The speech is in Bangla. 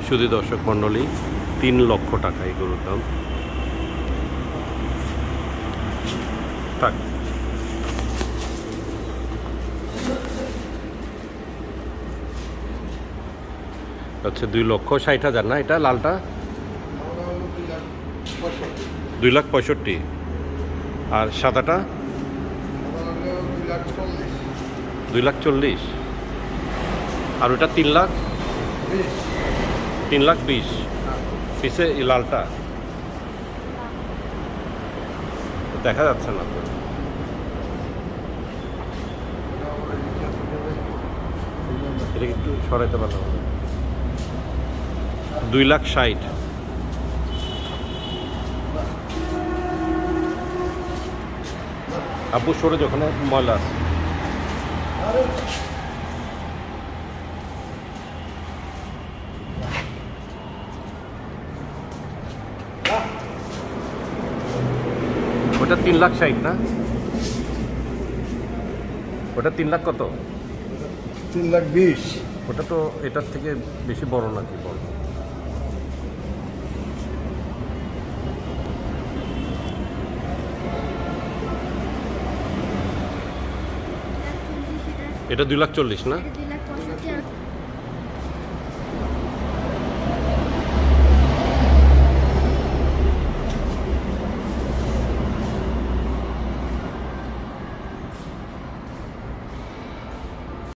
শুধু দর্শক মণ্ডলী 3 লক্ষ টাকা এই গরুর দাম। থাক আচ্ছা 2,60,000 না, এটা লালটা 2,65,000 আর সাদাটা 2,40,000 আর ওটা 3,20,000 পিছে এই লালটা দেখা যাচ্ছে না তো। এটা একটু সরাইতে পারলাম 2,60,000। আব্বু সরে যখন ময়লা আছে ওটা 3,60,000 না, ওটা 3 লাখ কত? 3,20,000। ওটা তো এটার থেকে বেশি বড় নাকি? বড় এটা 2,40,000 না?